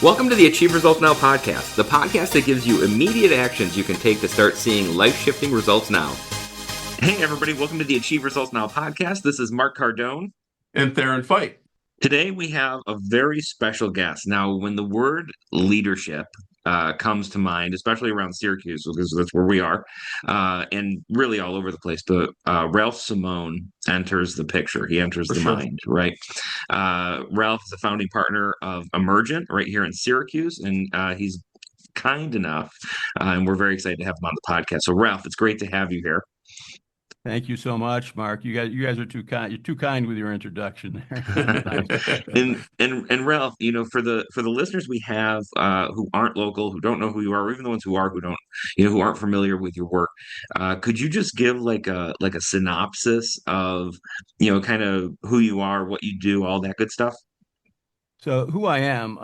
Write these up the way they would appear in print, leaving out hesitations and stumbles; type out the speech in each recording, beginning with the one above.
Welcome to the Achieve Results Now podcast, the podcast that gives you immediate actions you can take to start seeing life-shifting results now. Hey, everybody. Welcome to the Achieve Results Now podcast. This is Mark Cardone. And Theron Fight. Today, we have a very special guest. Now, when the word leadership comes to mind, especially around Syracuse, because that's where we are, and really all over the place, but Ralph Simone enters the picture. He enters For the sure. mind, right? Ralph is the founding partner of Emergent right here in Syracuse, and he's kind enough, and we're very excited to have him on the podcast. So, Ralph, it's great to have you here. Thank you so much, Mark. You guys are too kind. You're too kind with your introduction there. and Ralph, for the listeners we have who aren't local, who don't know who you are, or even the ones who are, who don't, who aren't familiar with your work, could you just give like a synopsis of kind of who you are, what you do, all that good stuff? So who I am,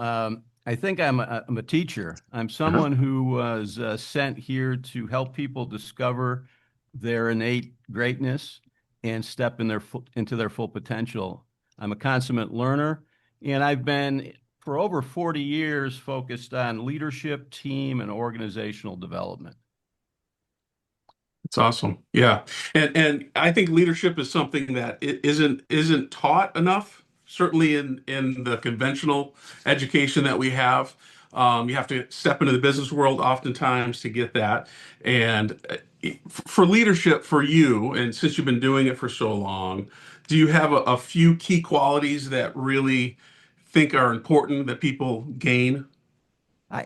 I think I'm a teacher. I'm Uh-huh. someone who was sent here to help people discover their innate greatness and step into their full potential. I'm a consummate learner, and I've been for over 40 years focused on leadership, team, and organizational development. It's awesome. Yeah. And I think leadership is something that isn't taught enough, certainly in the conventional education that we have. You have to step into the business world oftentimes to get that. And for leadership for you, and since you've been doing it for so long, do you have a few key qualities that really think are important that people gain?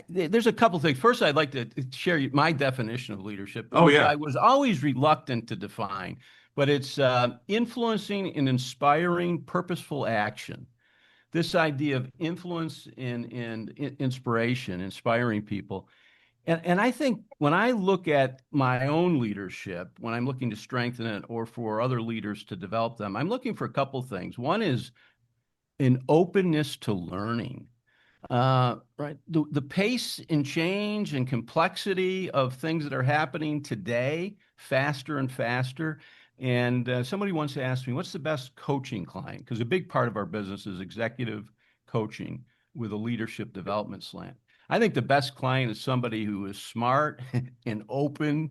There's a couple things. First, I'd like to share my definition of leadership, Oh, which yeah. I was always reluctant to define, but it's influencing and inspiring purposeful action. This idea of influence and inspiration, inspiring people. And I think when I look at my own leadership, when I'm looking to strengthen it or for other leaders to develop them, I'm looking for a couple things. One is an openness to learning. Right. The pace and change and complexity of things that are happening today, faster and faster. And somebody once asked me, what's the best coaching client? Because a big part of our business is executive coaching with a leadership development slant. I think the best client is somebody who is smart and open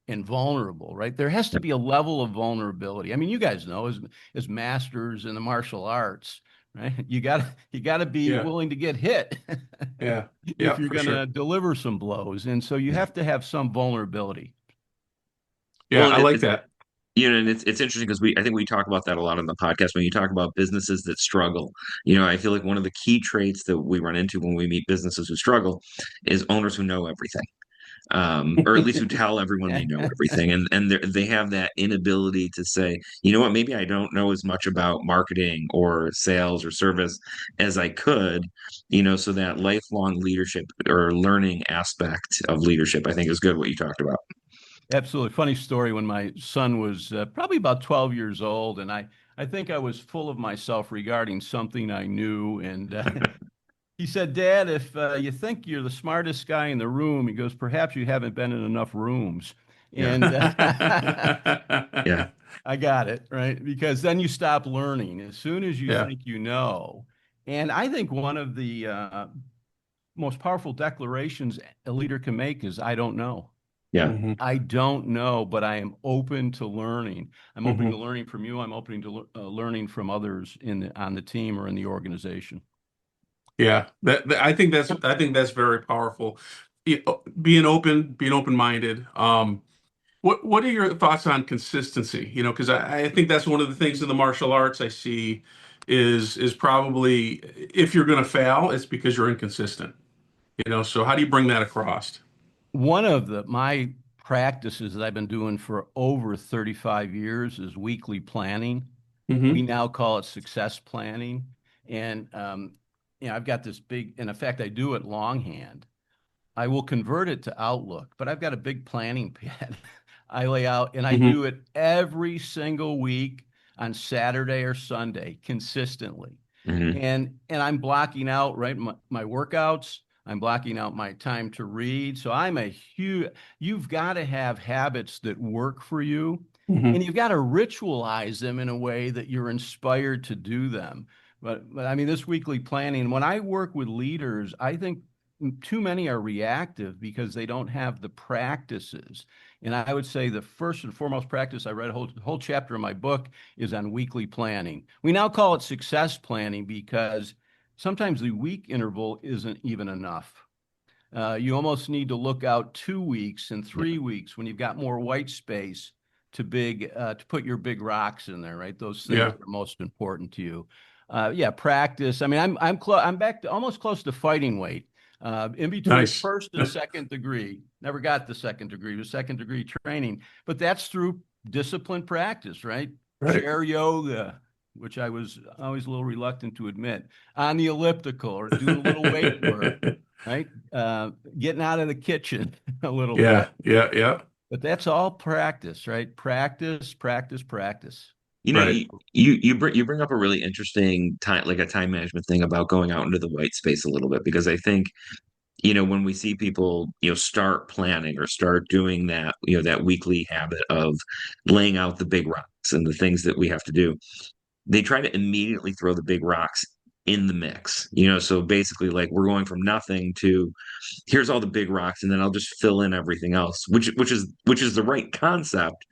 and vulnerable, right? There has to be a level of vulnerability. I mean, you guys know as masters in the martial arts, right? You gotta be Yeah. willing to get hit Yeah. if Yeah, you're for gonna sure. deliver some blows. And so you have to have some vulnerability. Yeah, Well, I and like it's that. and it's interesting because I think we talk about that a lot on the podcast when you talk about businesses that struggle. I feel like one of the key traits that we run into when we meet businesses who struggle is owners who know everything, or at least who tell everyone they know everything, and they have that inability to say, you know what, maybe I don't know as much about marketing or sales or service as I could. So that lifelong leadership or learning aspect of leadership, I think, is good. What you talked about. Absolutely. Funny story when my son was probably about 12 years old, and I think I was full of myself regarding something I knew. And he said, Dad, if you think you're the smartest guy in the room, he goes, perhaps you haven't been in enough rooms. And Yeah. I got it, right? Because then you stop learning as soon as you Yeah. think you know. And I think one of the most powerful declarations a leader can make is, I don't know. Yeah. Hmm. I don't know, but I am open to learning. I'm open to Hmm. learning from you. I'm open to learning from others on the team or in the organization. Yeah. I think that's very powerful. Being open-minded. What are your thoughts on consistency? Because I think that's one of the things in the martial arts I see is probably if you're going to fail, it's because you're inconsistent. So how do you bring that across? One of my practices that I've been doing for over 35 years is weekly planning. We Hmm. now call it success planning. And I've got this big, and in fact, I do it longhand. I will convert it to Outlook, but I've got a big planning pad I lay out, and I Hmm. do it every single week on Saturday or Sunday consistently. Hmm. And I'm blocking out, right, my workouts. I'm blocking out my time to read. So you've got to have habits that work for you, Hmm. and you've got to ritualize them in a way that you're inspired to do them. But I mean, this weekly planning, when I work with leaders, I think too many are reactive because they don't have the practices. And I would say the first and foremost practice, I read a whole chapter in my book, is on weekly planning. We now call it success planning because sometimes the week interval isn't even enough. You almost need to look out 2 weeks and 3 weeks when you've got more white space to put your big rocks in there, right? Those things Yeah. that are most important to you. Yeah, practice. I mean, I'm back to almost close to fighting weight. In between Nice. first and second degree. Never got the second degree, the second degree training, but that's through disciplined practice, right? Right. Chair yoga, which I was always a little reluctant to admit, on the elliptical or doing a little weight work, right? Getting out of the kitchen a little Yeah, bit. yeah. But that's all practice, right? Practice, practice, practice. You know, Right. you bring up a really interesting time, like a time management thing about going out into the white space a little bit, because I think, when we see people, start planning or start doing that, that weekly habit of laying out the big rocks and the things that we have to do, they try to immediately throw the big rocks in the mix. So basically, like, we're going from nothing to here's all the big rocks, and then I'll just fill in everything else, which is the right concept.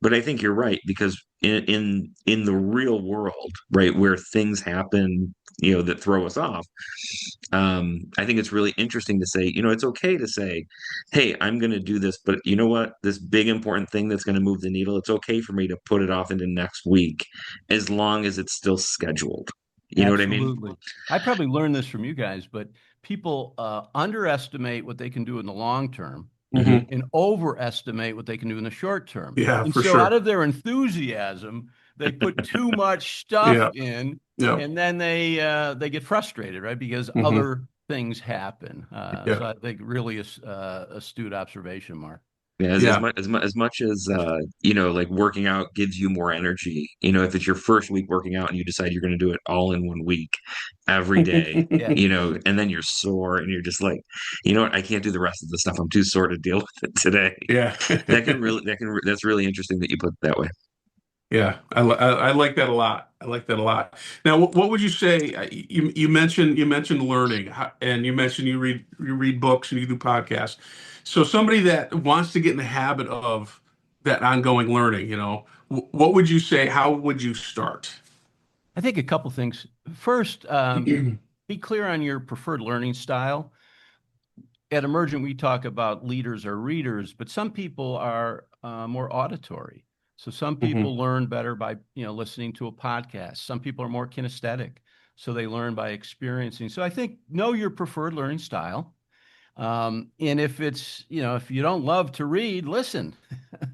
But I think you're right, because in the real world, right, where things happen, that throw us off, I think it's really interesting to say, it's okay to say, hey, I'm going to do this, but you know what? This big important thing that's going to move the needle, it's okay for me to put it off into next week as long as it's still scheduled. You know what I mean? Absolutely. I probably learned this from you guys, but people underestimate what they can do in the long term Mhm. and overestimate what they can do in the short term. Yeah, And for so out sure. of their enthusiasm, they put too much stuff Yeah, in, yeah. and then they get frustrated, right? Because Hmm. other things happen. So Yeah, I think really astute observation, Mark. Yeah, yeah. as much as like working out gives you more energy. If it's your first week working out and you decide you're going to do it all in one week, every day, Yeah. and then you're sore and you're just like, you know what, I can't do the rest of the stuff. I'm too sore to deal with it today. Yeah. That's really interesting that you put it that way. Yeah, I like that a lot. I like that a lot. Now, what would you say? You mentioned learning, and you mentioned you read books and you do podcasts. So somebody that wants to get in the habit of that ongoing learning, what would you say? How would you start? I think a couple things. First, be clear on your preferred learning style. At Emergent, we talk about leaders or readers, but some people are more auditory. So some Hmm. people learn better by listening to a podcast. Some people are more kinesthetic, so they learn by experiencing. So I think know your preferred learning style. And if you don't love to read, listen.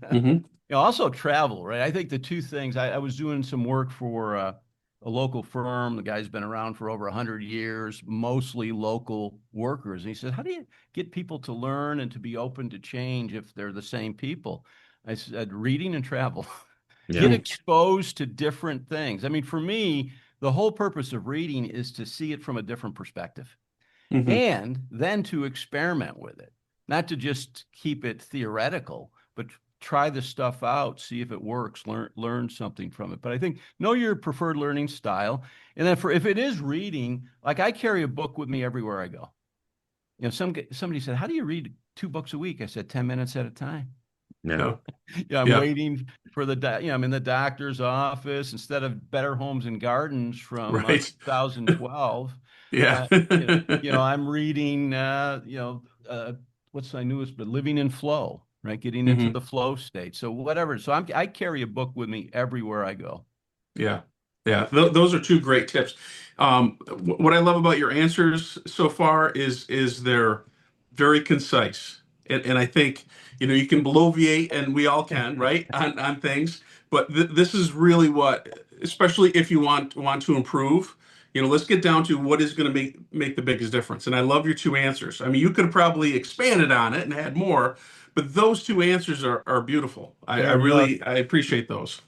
Hmm. Also travel, right? I think the two things, I was doing some work for a local firm. The guy's been around for over 100 years, mostly local workers. And he said, how do you get people to learn and to be open to change if they're the same people? I said, reading and travel. Get Yeah. exposed to different things. I mean, for me, the whole purpose of reading is to see it from a different perspective Hmm. and then to experiment with it, not to just keep it theoretical, but try the stuff out, see if it works, learn something from it. But I think know your preferred learning style, and then if it is reading, like I carry a book with me everywhere I go. Somebody said, "How do you read 2 books a week?" I said, 10 minutes at a time. Yeah. Yeah, Yeah, I'm yeah. waiting for I'm in the doctor's office instead of Better Homes and Gardens from Right. 2012. Yeah. I'm reading, what's my newest, but Living in Flow, right? Getting into Hmm. the flow state. So whatever. So I carry a book with me everywhere I go. Yeah, yeah. Those are two great tips. What I love about your answers so far is they're very concise, and I think you can bloviate, and we all can, right, on things. But this is really what, especially if you want to improve. Let's get down to what is going to make the biggest difference. And I love your two answers. I mean, you could have probably expanded on it and had more, but those two answers are beautiful. I Fair enough. really I appreciate those.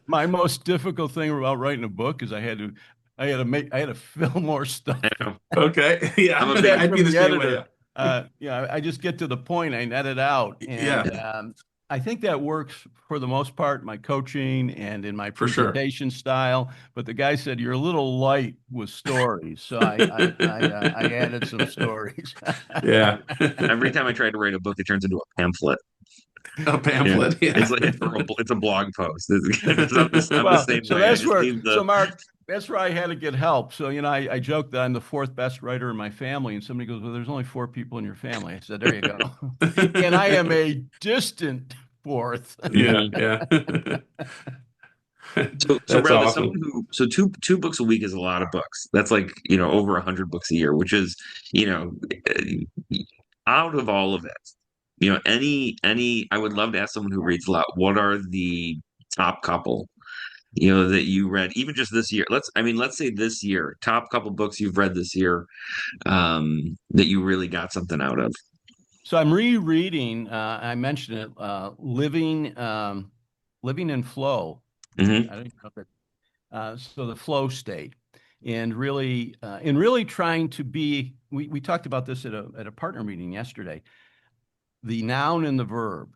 My most difficult thing about writing a book is I had to fill more I stuff in. know. Okay. Yeah. I'm a big Feedback I'd be from the the same way. editor. Yeah. I just get to the point, I edit out. Yeah. And I think that works for the most part, my coaching and in my For sure. presentation style. But the guy said you're a little light with stories, so I added some stories. Yeah. Every time I try to write a book, it turns into a pamphlet. A Yeah, pamphlet. Yeah. it's a blog post. I'm the Well, same so way. I that's just where, leave so the Mark, that's where I had to get help. So, I joked that I'm the fourth best writer in my family, and somebody goes, "Well, there's only four people in your family." I said, "There you go." And I am a distant fourth. Yeah. Yeah. so That's Ralph, as someone awesome. who two books a week is a lot of books. That's like over 100 books a year, which is you know out of all of it, any I would love to ask someone who reads a lot. What are the top couple that you read even just this year? Let's say this year, top couple books you've read this year, that you really got something out of. So I'm rereading, I mentioned it, Living in Flow. Hmm. I don't know if it, so the flow state, and really trying to be, we talked about this at a partner meeting yesterday, the noun and the verb.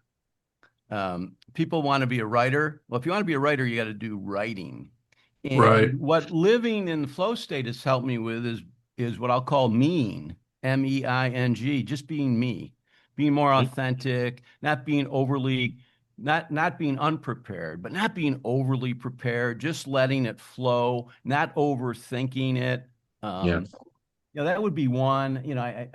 People want to be a writer. Well, if you want to be a writer, you got to do writing. Right. And what living in the flow state has helped me with is what I'll call mean, MEING, just being me, being more authentic, not being overly, not being unprepared, but not being overly prepared, just letting it flow, not overthinking it. Yeah. That would be one. I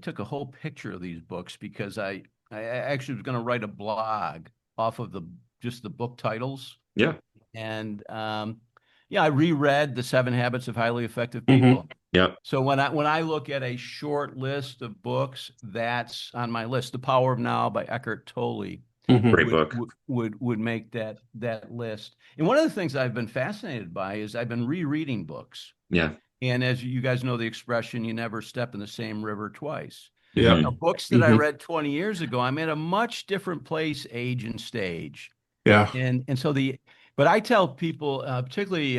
took a whole picture of these books because I actually was going to write a blog off of just the book titles. Yeah. And I reread The 7 Habits of Highly Effective Hmm. People. Yeah. So when I look at a short list of books, that's on my list. The Power of Now by Eckhart Tolle Hmm. Great book. would make that list. And one of the things I've been fascinated by is I've been rereading books. Yeah. And as you guys know the expression, you never step in the same river twice. Yeah. Now, books that I read 20 years ago, I'm at a much different place, age and stage. Yeah. But I tell people, particularly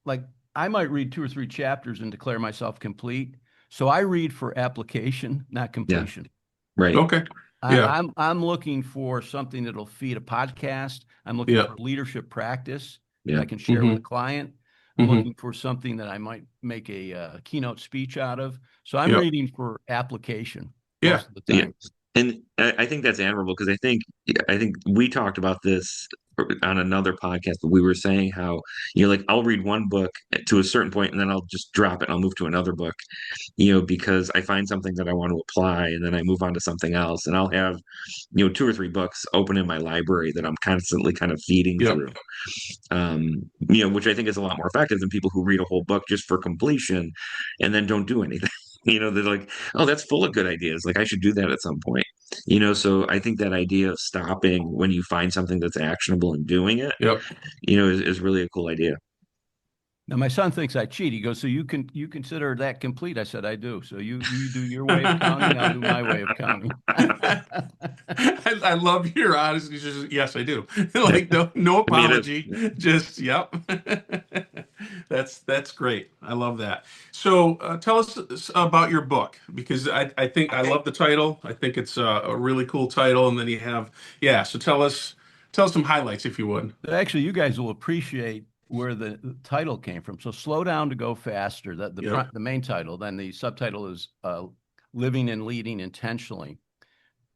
like I might read 2 or 3 chapters and declare myself complete. So I read for application, not Yeah. completion. Right. Okay. Yeah. I'm looking for something that'll feed a podcast. I'm looking Yeah. for leadership practice that Yeah. I can share with a client. I'm Hmm. looking for something that I might make a keynote speech out of. So I'm Yeah. reading for application Yeah. most of the Yeah. time. And I think that's admirable because I think we talked about this on another podcast, but we were saying how like I'll read one book to a certain point and then I'll just drop it and I'll move to another book, because I find something that I want to apply and then I move on to something else and I'll have 2 or 3 books open in my library that I'm constantly kind of feeding Yep. through, which I think is a lot more effective than people who read a whole book just for completion and then don't do anything. They're like, oh, that's full of good ideas. Like I should do that at some point. So I think that idea of stopping when you find something that's actionable and doing it, Yep. is really a cool idea. Now my son thinks I cheat. He goes, "So you consider that complete?" I said, "I do." So you do your way of counting, I'll do my way of counting. I love your honesty. Just, yes, I do. Like no I mean, apology. Just yep. That's great. I love that. So tell us about your book because I think I love the title. I think it's a really cool title. And then you have So tell us some highlights if you would. Actually, you guys will appreciate where the title came from. So slow down to go faster. Yep. The main title. Then the subtitle is Living and Leading Intentionally.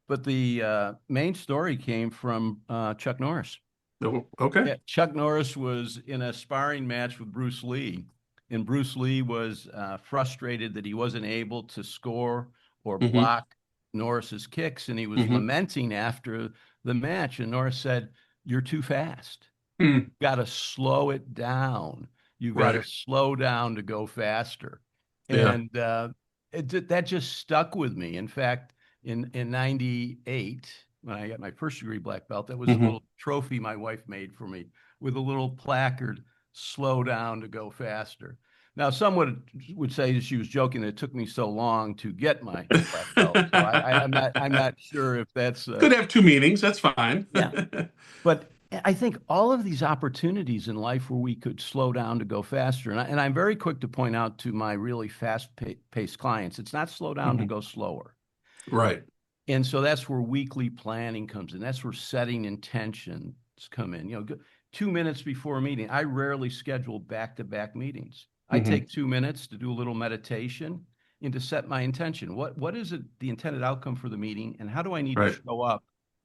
But the main story came from Chuck Norris. Oh, okay. Yeah, Chuck Norris was in a sparring match with Bruce Lee, and Bruce Lee was frustrated that he wasn't able to score or Hmm. block Norris's kicks, and he was Hmm. lamenting after the match. And Norris said, "You're too fast. Mm. Got to slow it down. You've got to Right. slow down to go faster." Yeah. And that just stuck with me. In fact, in '98, when I got my first degree black belt, that was a Hmm. little trophy my wife made for me with a little placard, "Slow down to go faster." Now, some would say that she was joking that it took me so long to get my black belt. So I'm not sure if that's Could have two meanings. That's fine. yeah. But I think all of these opportunities in life where we could slow down to go faster, and I'm very quick to point out to my really fast-paced clients, it's not slow down to Hmm. go slower. Right. And so that's where weekly planning comes in. That's where setting intentions come in. 2 minutes before a meeting, I rarely schedule back-to-back meetings. I Hmm. take 2 minutes to do a little meditation and to set my intention. What is it, the intended outcome for the meeting, and how do I need to Right. show up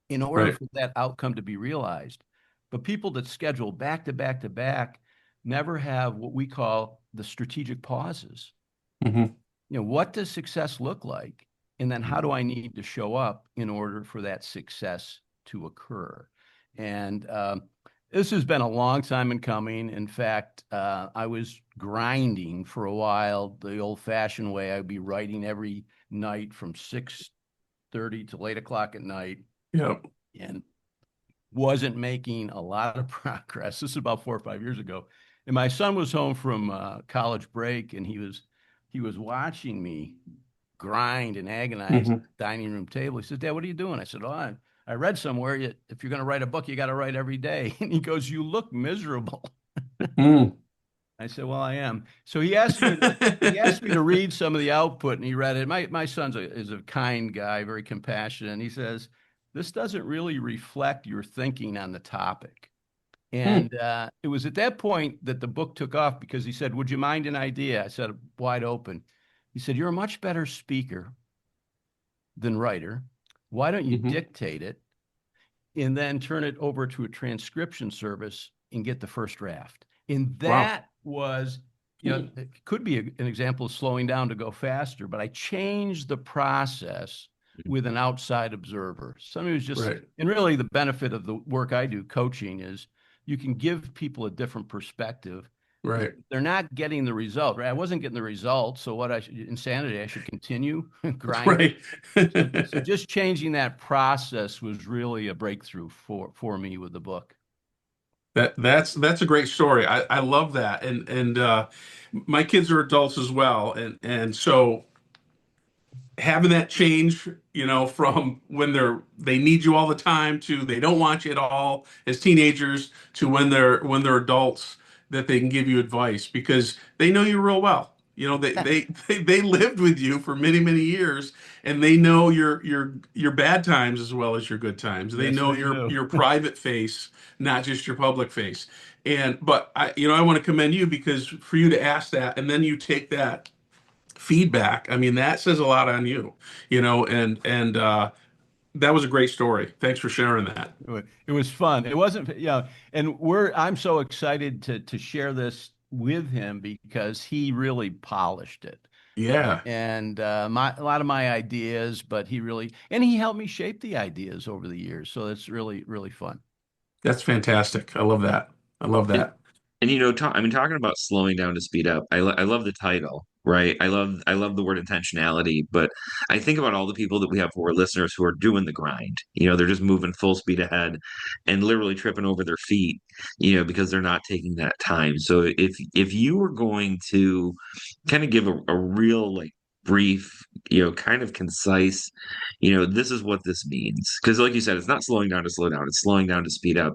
in order Right. for that outcome to be realized? But people that schedule back to back to back never have what we call the strategic pauses. Hmm. What does success look like? And then how do I need to show up in order for that success to occur? And this has been a long time in coming. In fact, I was grinding for a while the old-fashioned way. I'd be writing every night from 6:30 to 8 o'clock at night, Yep. and wasn't making a lot of progress. This is about 4 or 5 years ago. And my son was home from college break, and he was watching me grind and agonize at Hmm. the dining room table. He said, "Dad, what are you doing?" I said, "Oh, I read somewhere if you're going to write a book, you got to write every day." And he goes, "You look miserable." Mm. I said, "Well, I am." So he asked me to read some of the output, and he read it. My son is a kind guy, very compassionate, and he says, "This doesn't really reflect your thinking on the topic." Mm. And it was at that point that the book took off, because he said, "Would you mind an idea?" I said, "Wide open." He said, "You're a much better speaker than writer. Why don't you Hmm. dictate it and then turn it over to a transcription service and get the first draft?" And Wow. that was, it could be an example of slowing down to go faster, but I changed the process with an outside observer. Somebody who's just, Right. and really the benefit of the work I do, coaching, is you can give people a different perspective. Right. They're not getting the result, right? I wasn't getting the result. So insanity, I should continue grinding. Right. So just changing that process was really a breakthrough for me with the book. That's a great story. I love that. And my kids are adults as well. And so having that change, from when they need you all the time to they don't want you at all as teenagers, to when they're adults, that they can give you advice because they know you real well. They lived with you for many, many years, and they know your bad times as well as your good times. They Yes, know they your do. your private face, not just your public face. But I want to commend you because for you to ask that and then you take that feedback. I mean, that says a lot on you, and that was a great story. Thanks for sharing that. It was fun. It wasn't, and I'm so excited to share this with him because he really polished it. Yeah, And a lot of my ideas, but he helped me shape the ideas over the years. So it's really, really fun. that's fantastic. I love that. I love And, that. I mean, talking about slowing down to speed up, I love the title, right? I love the word intentionality, but I think about all the people that we have who are listeners who are doing the grind. They're just moving full speed ahead and literally tripping over their feet, because they're not taking that time. So if you were going to kind of give a real like brief, kind of concise, this is what this means. Because like you said, it's not slowing down to slow down, it's slowing down to speed up.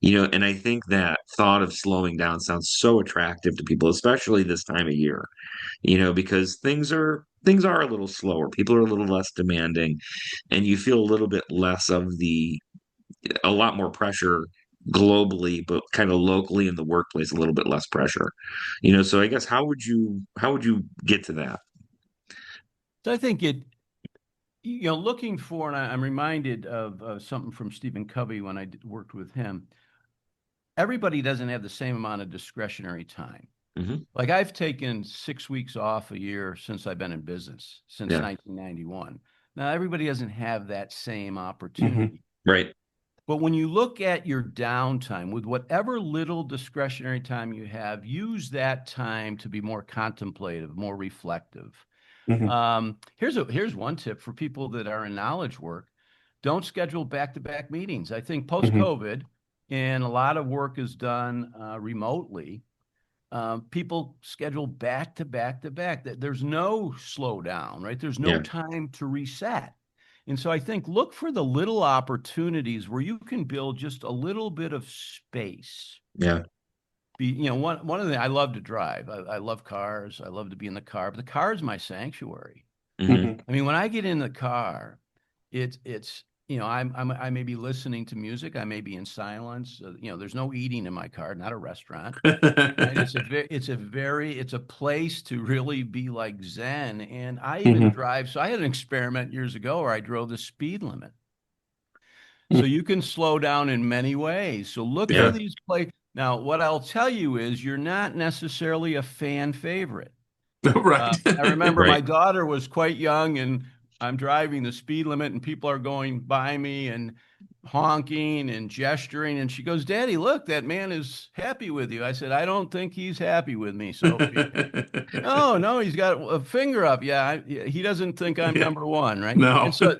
And I think that thought of slowing down sounds so attractive to people, especially this time of year, because things are a little slower. People are a little less demanding, and you feel a little bit less of a lot more pressure globally, but kind of locally in the workplace, a little bit less pressure. So I guess how would you get to that? So I think looking for, and I'm reminded of something from Stephen Covey when I worked with him. Everybody doesn't have the same amount of discretionary time. Hmm. Like I've taken 6 weeks off a year since I've been in business, since Yeah. 1991. Now, everybody doesn't have that same Hmm. opportunity. Right. But when you look at your downtime, with whatever little discretionary time you have, use that time to be more contemplative, more reflective. Hmm. Here's one tip for people that are in knowledge work. Don't schedule back-to-back meetings. I think Hmm. post-COVID, and a lot of work is done remotely, people schedule back to back to back. There's no slowdown, right? There's no Yeah. time to reset. And so I think look for the little opportunities where you can build just a little bit of space. Yeah. One of the I love to drive. I love cars. I love to be in the car, but the car is my sanctuary. Hmm. Hmm. I mean, when I get in the car it's I may be listening to music, I may be in silence. There's no eating in my car, not a restaurant. Right? It's a place to really be like Zen. And I even Hmm. drive. So I had an experiment years ago where I drove the speed limit. So Hmm. you can slow down in many ways. So look for Yeah. these places. Now, what I'll tell you is you're not necessarily a fan favorite. Right. I remember Right. my daughter was quite young, and I'm driving the speed limit, and people are going by me and honking and gesturing. And she goes, "Daddy, look, that man is happy with you." I said, "I don't think he's happy with me, Sophie." "No, no, he's got a finger up. Yeah, he doesn't think I'm Yeah. number one, right?" And No. so,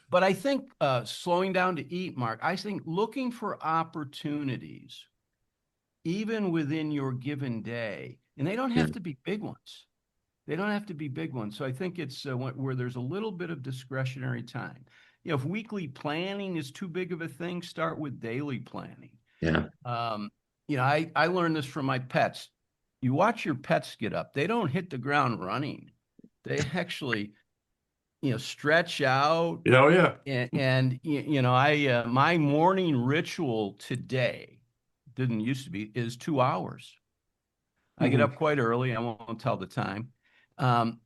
but I think slowing down to eat, Mark, I think looking for opportunities, even within your given day, and they don't Yeah. have to be big ones. They don't have to be big ones. So I think it's where there's a little bit of discretionary time. If weekly planning is too big of a thing, start with daily planning. Yeah. Um, I learned this from my pets. You watch your pets get up. They don't hit the ground running. They actually, stretch out. Oh yeah. And my morning ritual today didn't used to be is 2 hours. I get Hmm. up quite early. I won't tell the time. Um,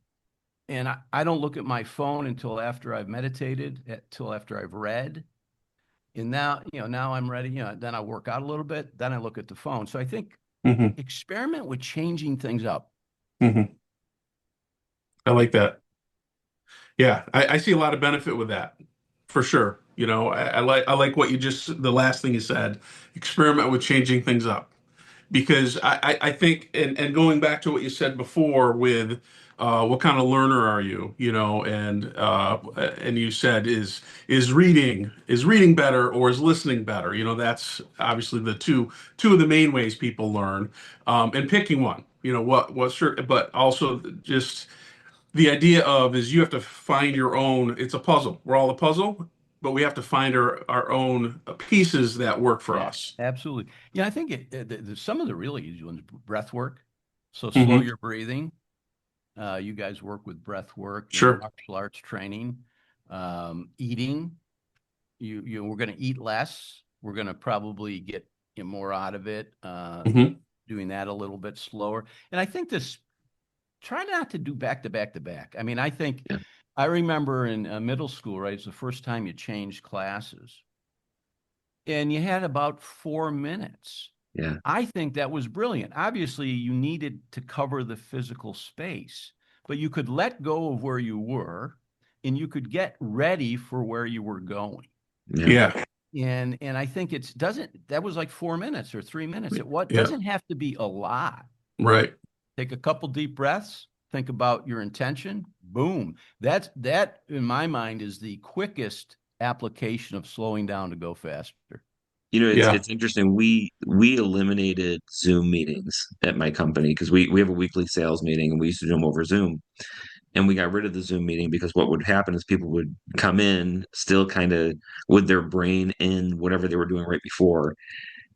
and I don't look at my phone until after I've meditated, until after I've read. And now I'm ready. Then I work out a little bit. Then I look at the phone. So I think Hmm. experiment with changing things up. Hmm. I like that. Yeah, I see a lot of benefit with that, for sure. I like what the last thing you said. Experiment with changing things up, because I think, and going back to what you said before with what kind of learner are you, and you said is reading better or is listening better? That's obviously the two of the main ways people learn, and picking one. What sure, but also just the idea of is you have to find your own. It's a puzzle. We're all a puzzle, but we have to find our own pieces that work for Yeah, us. absolutely. Yeah, I think some of the really easy ones, breath work. So slow Hmm. your breathing. You guys work with breath work, Sure. martial arts training, eating. We're going to eat less. We're going to probably get more out of it. Hmm. Doing that a little bit slower. And I think try not to do back to back to back. I mean, Yeah. I remember in middle school, right? It's the first time you changed classes and you had about 4 minutes. Yeah. I think that was brilliant. Obviously, you needed to cover the physical space, but you could let go of where you were and you could get ready for where you were going. Yeah. Yeah. And I think that was like 4 minutes or 3 minutes. It Yeah. doesn't have to be a lot. Right. Take a couple deep breaths, think about your intention, boom. That in my mind is the quickest application of slowing down to go faster. It's Yeah. it's interesting. We eliminated Zoom meetings at my company because we have a weekly sales meeting and we used to do them over Zoom. And we got rid of the Zoom meeting because what would happen is people would come in still kind of with their brain in whatever they were doing right before.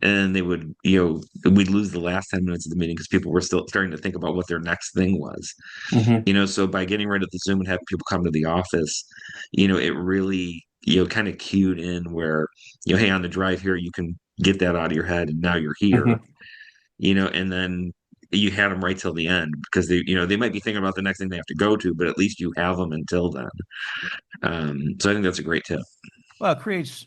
And they would, we'd lose the last 10 minutes of the meeting because people were still starting to think about what their next thing was. Hmm. So by getting rid of the Zoom and having people come to the office, it really, kind of cued in where, hey, on the drive here, you can get that out of your head and now you're here, Hmm. and then you had them right till the end because they might be thinking about the next thing they have to go to, but at least you have them until then. So I think that's a great tip. Well, it creates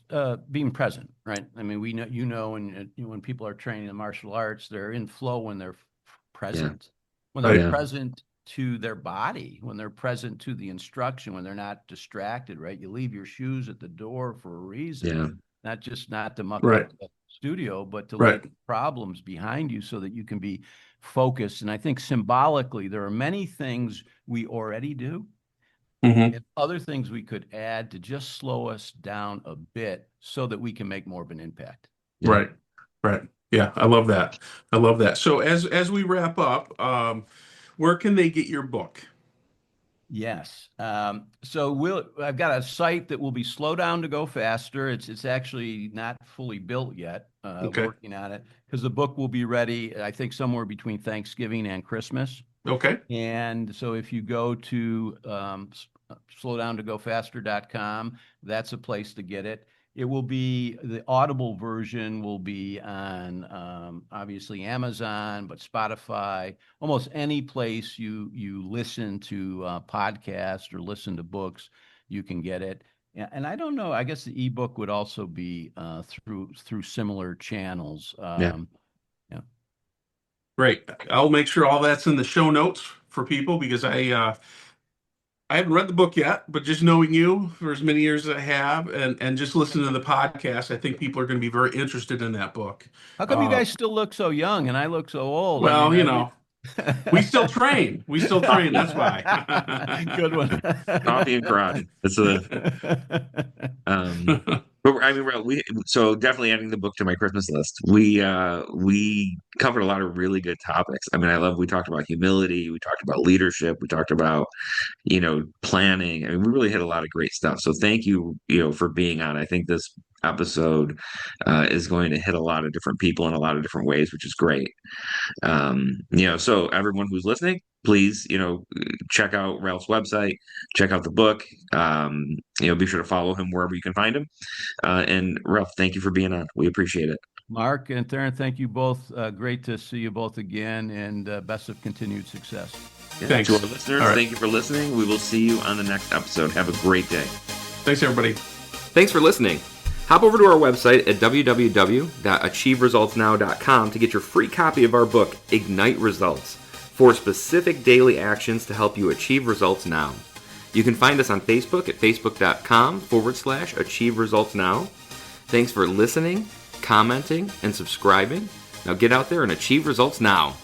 being present, right? I mean, we know, and when people are training in martial arts, they're in flow when they're Yeah. present, when they're Right. Yeah. present to their body, when they're present to the instruction, when they're not distracted, right? You leave your shoes at the door for a reason, Yeah. not to muck Right. up the studio, but to Right. leave problems behind you so that you can be focused. And I think symbolically, there are many things we already do Hmm. and other things we could add to just slow us down a bit so that we can make more of an impact. Yeah. Right. Right. Yeah. I love that. I love that. So as we wrap up, where can they get your book? Yes. So I've got a site that will be slow down to go faster. It's actually not fully built yet. Okay. Working on it because the book will be ready, I think, somewhere between Thanksgiving and Christmas. Okay. And so if you go to slowdowntogofaster.com. That's a place to get it. It will be, the Audible version will be on obviously Amazon, but Spotify, almost any place you listen to podcasts or listen to books, you can get it. And I don't know, I guess the ebook would also be through similar channels. Yeah. Yeah. Great. I'll make sure all that's in the show notes for people, because I haven't read the book yet, but just knowing you for as many years as I have, and just listening to the podcast, I think people are going to be very interested in that book. How come you guys still look so young and I look so old? Well, I mean, we still train. We still train. That's why. Good one. Coffee and karate. That's but I mean, so definitely adding the book to my Christmas list. We covered a lot of really good topics. I mean, we talked about humility, we talked about leadership, we talked about, planning. I mean, we really hit a lot of great stuff. So thank you, for being on. I think this episode is going to hit a lot of different people in a lot of different ways, which is great. So everyone who's listening, please, check out Ralph's website, check out the book. Be sure to follow him wherever you can find him. And Ralph, thank you for being on. We appreciate it. Mark and Theron, thank you both. Great to see you both again, and best of continued success. Yeah, Thanks. to our listeners, Thank you for listening. We will see you on the next episode. Have a great day. Thanks, everybody. Thanks for listening. Hop over to our website at www.achieveresultsnow.com to get your free copy of our book, Ignite Results, 4 specific daily actions to help you achieve results now. You can find us on Facebook at facebook.com/Achieve Results Now. Thanks for listening, commenting, and subscribing. Now get out there and achieve results now.